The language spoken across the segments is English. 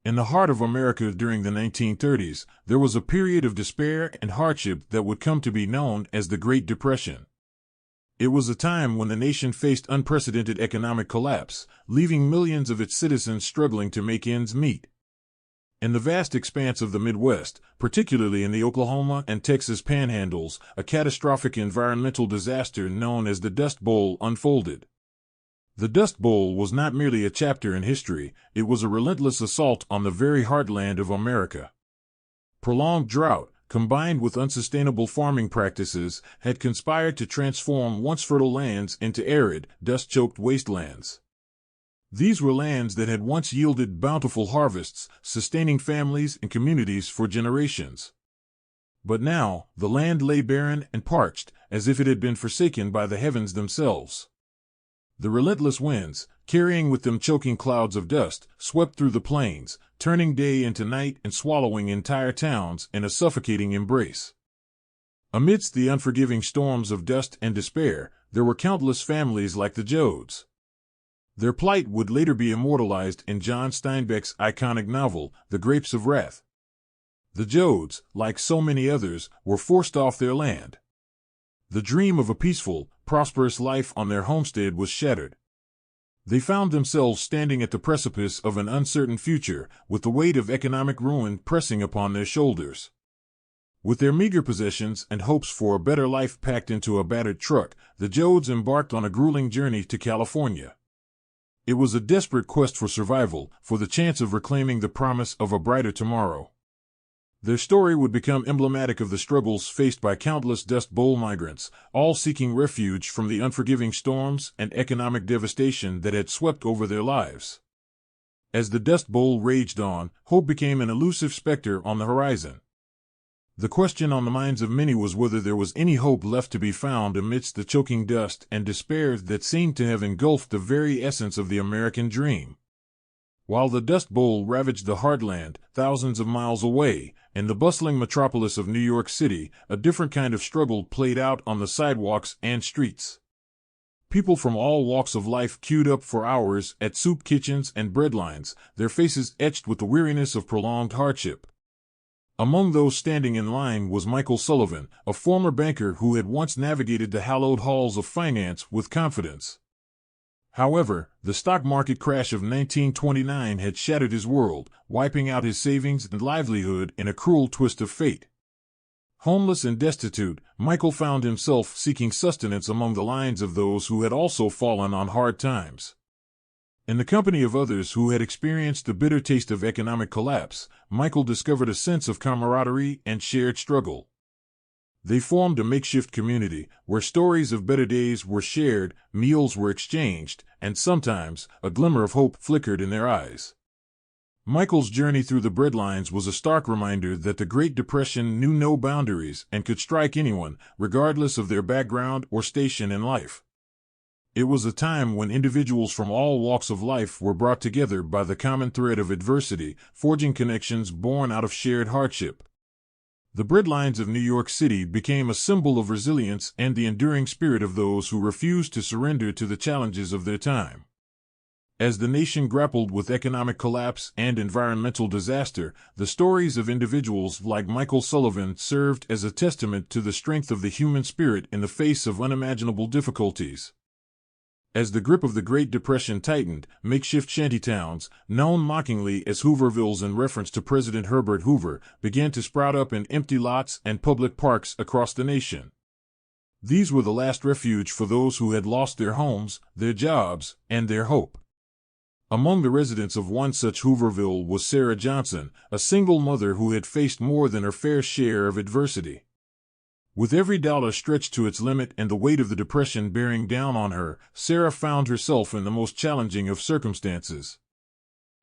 In the heart of America during the 1930s, there was a period of despair and hardship that would come to be known as the Great Depression. It was a time when the nation faced unprecedented economic collapse, leaving millions of its citizens struggling to make ends meet. In the vast expanse of the Midwest, particularly in the Oklahoma and Texas panhandles, a catastrophic environmental disaster known as the Dust Bowl unfolded. The Dust Bowl was not merely a chapter in history, it was a relentless assault on the very heartland of America. Prolonged drought, combined with unsustainable farming practices, had conspired to transform once fertile lands into arid, dust-choked wastelands. These were lands that had once yielded bountiful harvests, sustaining families and communities for generations. But now, the land lay barren and parched, as if it had been forsaken by the heavens themselves. The relentless winds, carrying with them choking clouds of dust, swept through the plains, turning day into night and swallowing entire towns in a suffocating embrace. Amidst the unforgiving storms of dust and despair, there were countless families like the Joads. Their plight would later be immortalized in John Steinbeck's iconic novel, The Grapes of Wrath. The Joads, like so many others, were forced off their land. The dream of a peaceful, prosperous life on their homestead was shattered. They found themselves standing at the precipice of an uncertain future, with the weight of economic ruin pressing upon their shoulders. With their meager possessions and hopes for a better life packed into a battered truck, the Joads embarked on a grueling journey to California. It was a desperate quest for survival, for the chance of reclaiming the promise of a brighter tomorrow. Their story would become emblematic of the struggles faced by countless Dust Bowl migrants, all seeking refuge from the unforgiving storms and economic devastation that had swept over their lives. As the Dust Bowl raged on, hope became an elusive specter on the horizon. The question on the minds of many was whether there was any hope left to be found amidst the choking dust and despair that seemed to have engulfed the very essence of the American dream. While the Dust Bowl ravaged the heartland, thousands of miles away, in the bustling metropolis of New York City, a different kind of struggle played out on the sidewalks and streets. People from all walks of life queued up for hours at soup kitchens and bread lines, their faces etched with the weariness of prolonged hardship. Among those standing in line was Michael Sullivan, a former banker who had once navigated the hallowed halls of finance with confidence. However, the stock market crash of 1929 had shattered his world, wiping out his savings and livelihood in a cruel twist of fate. Homeless and destitute, Michael found himself seeking sustenance among the lines of those who had also fallen on hard times. In the company of others who had experienced the bitter taste of economic collapse, Michael discovered a sense of camaraderie and shared struggle. They formed a makeshift community, where stories of better days were shared, meals were exchanged, and sometimes, a glimmer of hope flickered in their eyes. Michael's journey through the breadlines was a stark reminder that the Great Depression knew no boundaries and could strike anyone, regardless of their background or station in life. It was a time when individuals from all walks of life were brought together by the common thread of adversity, forging connections born out of shared hardship. The breadlines of New York City became a symbol of resilience and the enduring spirit of those who refused to surrender to the challenges of their time. As the nation grappled with economic collapse and environmental disaster, the stories of individuals like Michael Sullivan served as a testament to the strength of the human spirit in the face of unimaginable difficulties. As the grip of the Great Depression tightened, makeshift shantytowns, known mockingly as Hoovervilles in reference to President Herbert Hoover, began to sprout up in empty lots and public parks across the nation. These were the last refuge for those who had lost their homes, their jobs, and their hope. Among the residents of one such Hooverville was Sarah Johnson, a single mother who had faced more than her fair share of adversity. With every dollar stretched to its limit and the weight of the depression bearing down on her, Sarah found herself in the most challenging of circumstances.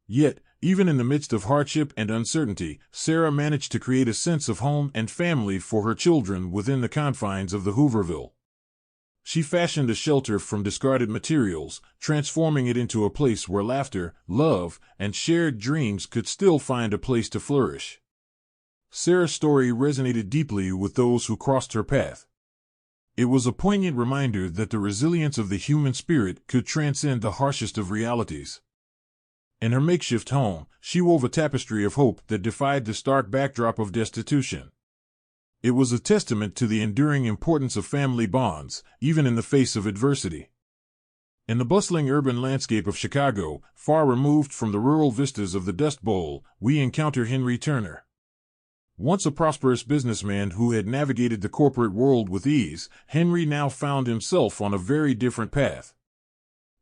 Yet, even in the midst of hardship and uncertainty, Sarah managed to create a sense of home and family for her children within the confines of the Hooverville. She fashioned a shelter from discarded materials, transforming it into a place where laughter, love, and shared dreams could still find a place to flourish. Sarah's story resonated deeply with those who crossed her path. It was a poignant reminder that the resilience of the human spirit could transcend the harshest of realities. In her makeshift home, she wove a tapestry of hope that defied the stark backdrop of destitution. It was a testament to the enduring importance of family bonds, even in the face of adversity. In the bustling urban landscape of Chicago, far removed from the rural vistas of the Dust Bowl, we encounter Henry Turner. Once a prosperous businessman who had navigated the corporate world with ease, Henry now found himself on a very different path.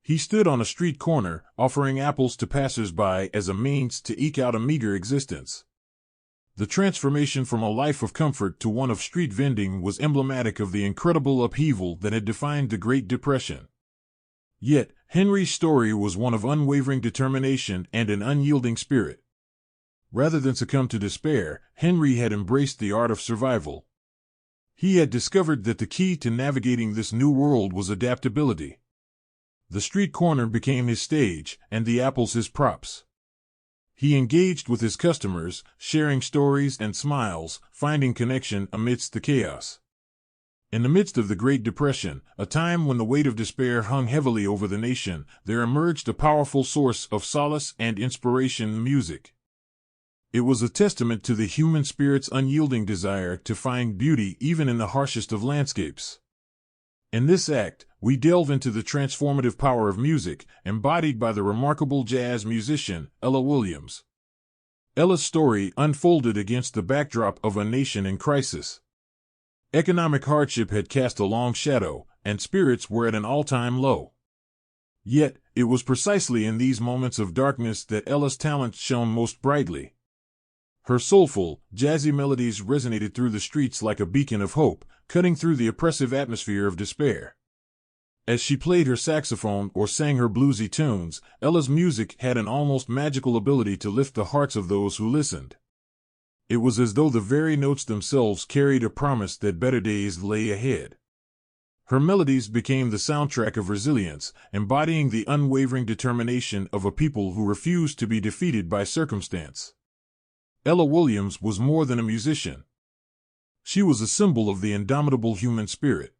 He stood on a street corner, offering apples to passers-by as a means to eke out a meager existence. The transformation from a life of comfort to one of street vending was emblematic of the incredible upheaval that had defined the Great Depression. Yet, Henry's story was one of unwavering determination and an unyielding spirit. Rather than succumb to despair, Henry had embraced the art of survival. He had discovered that the key to navigating this new world was adaptability. The street corner became his stage, and the apples his props. He engaged with his customers, sharing stories and smiles, finding connection amidst the chaos. In the midst of the Great Depression, a time when the weight of despair hung heavily over the nation, there emerged a powerful source of solace and inspiration: music. It was a testament to the human spirit's unyielding desire to find beauty even in the harshest of landscapes. In this act, we delve into the transformative power of music, embodied by the remarkable jazz musician, Ella Williams. Ella's story unfolded against the backdrop of a nation in crisis. Economic hardship had cast a long shadow, and spirits were at an all-time low. Yet, it was precisely in these moments of darkness that Ella's talent shone most brightly. Her soulful, jazzy melodies resonated through the streets like a beacon of hope, cutting through the oppressive atmosphere of despair. As she played her saxophone or sang her bluesy tunes, Ella's music had an almost magical ability to lift the hearts of those who listened. It was as though the very notes themselves carried a promise that better days lay ahead. Her melodies became the soundtrack of resilience, embodying the unwavering determination of a people who refused to be defeated by circumstance. Ella Williams was more than a musician. She was a symbol of the indomitable human spirit.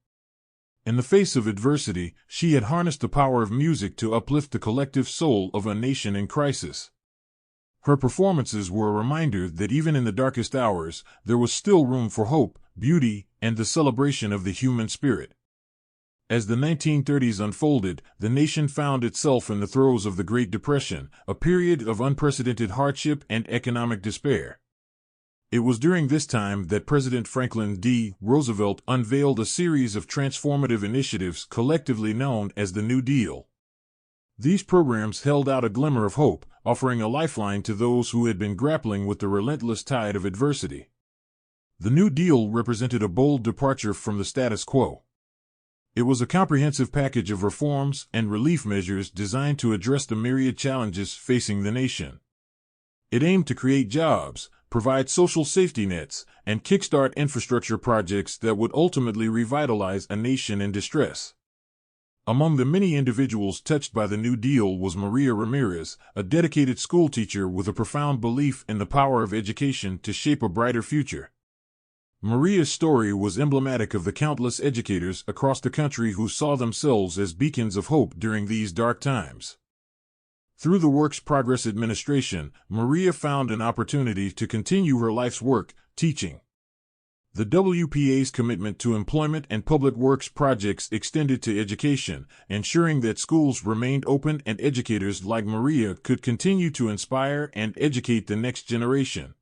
In the face of adversity, she had harnessed the power of music to uplift the collective soul of a nation in crisis. Her performances were a reminder that even in the darkest hours, there was still room for hope, beauty, and the celebration of the human spirit. As the 1930s unfolded, the nation found itself in the throes of the Great Depression, a period of unprecedented hardship and economic despair. It was during this time that President Franklin D. Roosevelt unveiled a series of transformative initiatives collectively known as the New Deal. These programs held out a glimmer of hope, offering a lifeline to those who had been grappling with the relentless tide of adversity. The New Deal represented a bold departure from the status quo. It was a comprehensive package of reforms and relief measures designed to address the myriad challenges facing the nation. It aimed to create jobs, provide social safety nets, and kickstart infrastructure projects that would ultimately revitalize a nation in distress. Among the many individuals touched by the New Deal was Maria Ramirez, a dedicated schoolteacher with a profound belief in the power of education to shape a brighter future. Maria's story was emblematic of the countless educators across the country who saw themselves as beacons of hope during these dark times. Through the Works Progress Administration, Maria found an opportunity to continue her life's work, teaching. The WPA's commitment to employment and public works projects extended to education, ensuring that schools remained open and educators like Maria could continue to inspire and educate the next generation.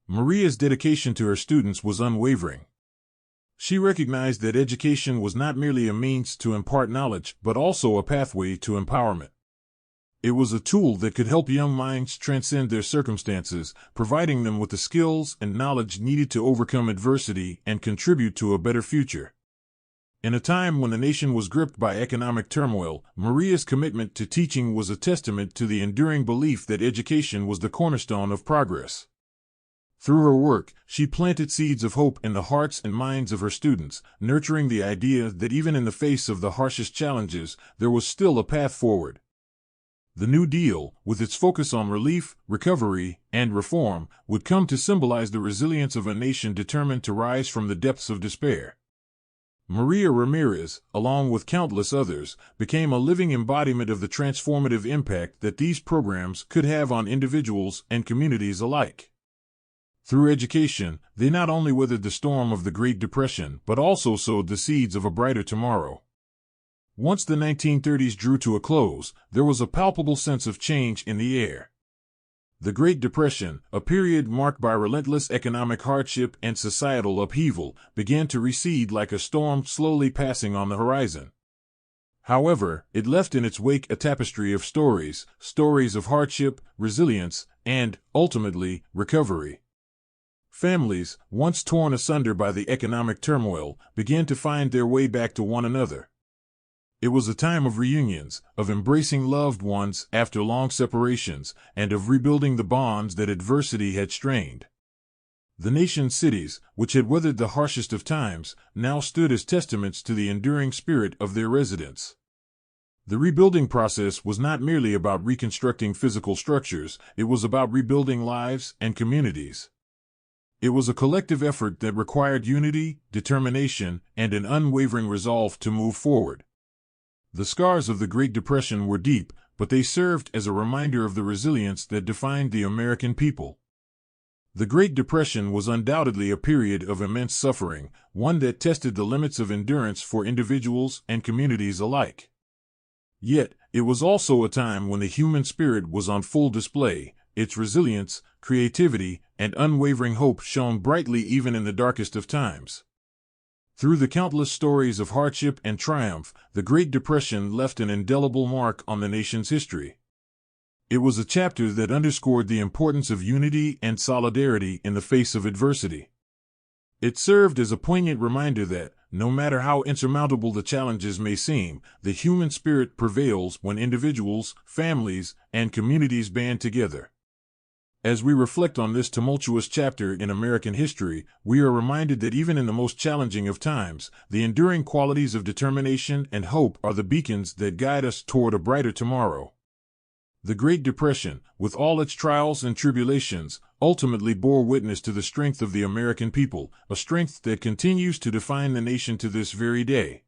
Maria's dedication to her students was unwavering. She recognized that education was not merely a means to impart knowledge, but also a pathway to empowerment. It was a tool that could help young minds transcend their circumstances, providing them with the skills and knowledge needed to overcome adversity and contribute to a better future. In a time when the nation was gripped by economic turmoil, Maria's commitment to teaching was a testament to the enduring belief that education was the cornerstone of progress. Through her work, she planted seeds of hope in the hearts and minds of her students, nurturing the idea that even in the face of the harshest challenges, there was still a path forward. The New Deal, with its focus on relief, recovery, and reform, would come to symbolize the resilience of a nation determined to rise from the depths of despair. Maria Ramirez, along with countless others, became a living embodiment of the transformative impact that these programs could have on individuals and communities alike. Through education, they not only weathered the storm of the Great Depression, but also sowed the seeds of a brighter tomorrow. Once the 1930s drew to a close, there was a palpable sense of change in the air. The Great Depression, a period marked by relentless economic hardship and societal upheaval, began to recede like a storm slowly passing on the horizon. However, it left in its wake a tapestry of stories of hardship, resilience, and, ultimately, recovery. Families, once torn asunder by the economic turmoil, began to find their way back to one another. It was a time of reunions, of embracing loved ones after long separations, and of rebuilding the bonds that adversity had strained. The nation's cities, which had weathered the harshest of times, now stood as testaments to the enduring spirit of their residents. The rebuilding process was not merely about reconstructing physical structures, it was about rebuilding lives and communities. It was a collective effort that required unity, determination, and an unwavering resolve to move forward. The scars of the Great Depression were deep, but they served as a reminder of the resilience that defined the American people. The Great Depression was undoubtedly a period of immense suffering, one that tested the limits of endurance for individuals and communities alike. Yet, it was also a time when the human spirit was on full display. Its resilience, creativity, and unwavering hope shone brightly even in the darkest of times. Through the countless stories of hardship and triumph, the Great Depression left an indelible mark on the nation's history. It was a chapter that underscored the importance of unity and solidarity in the face of adversity. It served as a poignant reminder that, no matter how insurmountable the challenges may seem, the human spirit prevails when individuals, families, and communities band together. As we reflect on this tumultuous chapter in American history, we are reminded that even in the most challenging of times, the enduring qualities of determination and hope are the beacons that guide us toward a brighter tomorrow. The Great Depression, with all its trials and tribulations, ultimately bore witness to the strength of the American people, a strength that continues to define the nation to this very day.